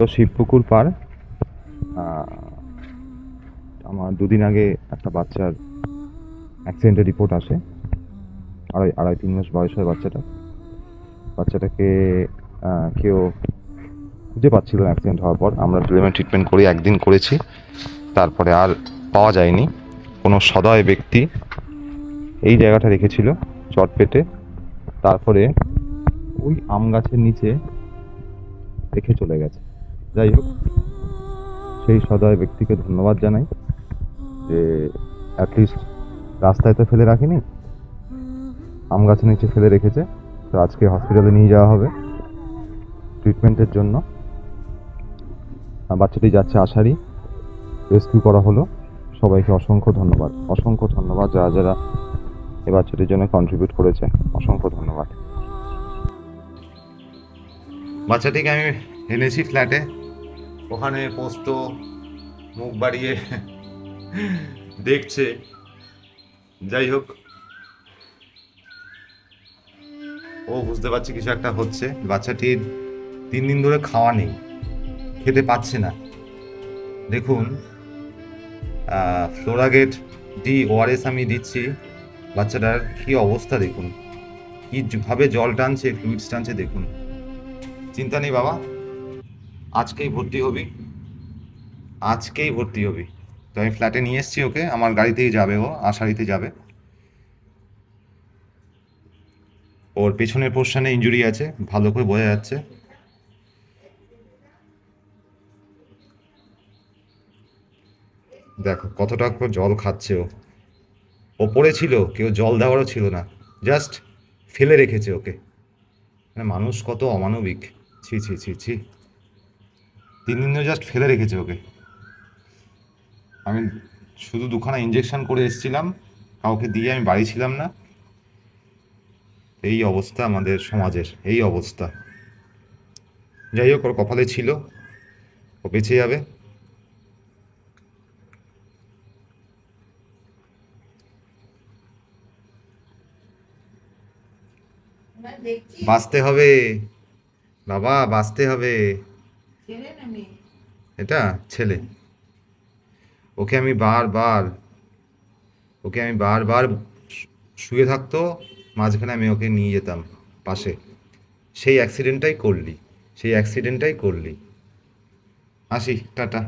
তো শিবপুকুর পার। আমার দুদিন আগে একটা বাচ্চার অ্যাক্সিডেন্টের রিপোর্ট আসে। আড়াই 3 মাস বয়স হয় বাচ্চাটাকে কেউ খুঁজে পাচ্ছিল না অ্যাক্সিডেন্ট হওয়ার পর। আমরা প্রিলিমিনারি ট্রিটমেন্ট করি, একদিন করেছি, তারপরে আর পাওয়া যায়নি। কোনো সদয় ব্যক্তি এই জায়গাটা রেখেছিল চট পেটে, তারপরে ওই আম গাছের নিচে রেখে চলে গেছে। যাই হোক, সেই সদয় ব্যক্তিকে ধন্যবাদ জানাই যে অ্যাটলিস্ট রাস্তায় তো ফেলে রাখিনি, আম গাছের নিচে ফেলে রেখেছে। তো আজকে হসপিটালে নিয়ে যাওয়া হবে ট্রিটমেন্টের জন্য। বাচ্চাটি যাচ্ছে আশারি, রেস্কিউ করা হলো। সবাইকে অসংখ্য ধন্যবাদ যারা যারা এই বাচ্চাটির জন্য কন্ট্রিবিউট করেছে, অসংখ্য ধন্যবাদ। বাচ্চাটিকে আমি এনেছি ফ্ল্যাটে, ওখানে পোস্ত মুখ বাড়িয়ে দেখছে। যাই হোক, ও বুঝতে পারছে কিছু একটা হচ্ছে। বাচ্চাটির 3 দিন ধরে খাওয়া নেই, খেতে পাচ্ছে না। দেখুন, ফ্লোরাগেট ডি ওআরএস আমি দিচ্ছি, বাচ্চাটার কি অবস্থা দেখুন, কীভাবে জল টানছে, ফ্লুইডস টানছে দেখুন। চিন্তা নেই বাবা, আজকেই ভর্তি হবি। তো আমি ফ্ল্যাটে নিয়ে এসেছি ওকে, আমার গাড়িতেই যাবে, ও আশারিতে যাবে। ওর পেছনের পোর্শনে ইনজুরি আছে, ভালো করে বোঝা যাচ্ছে। দেখো কতটা করে জল খাচ্ছে ও। ওপরে ছিল, কেউ জল দেওয়ারও ছিল না, জাস্ট ফেলে রেখেছে ওকে। মানে মানুষ কত অমানবিক, ছি ছি ছি ছি। 3 দিন ধরে জাস্ট ফেলে রেখেছে ওকে। আমি শুধু 2খানা ইঞ্জেকশন করে এসেছিলাম, কাউকে দিয়ে আমি বাড়ি ছিলাম না। এই অবস্থা আমাদের সমাজের, এই অবস্থা। যাই হোক, ওর কপালে ছিল, ও বেঁচে যাবে। বাঁচতে হবে বাবা, বাঁচতে হবে। এটা ছেলে। ওকে আমি বারবার শুয়ে থাকতো, মাঝখানে আমি ওকে নিয়ে যেতাম পাশে। সেই অ্যাক্সিডেন্টটাই করলি। আসি, টাটা।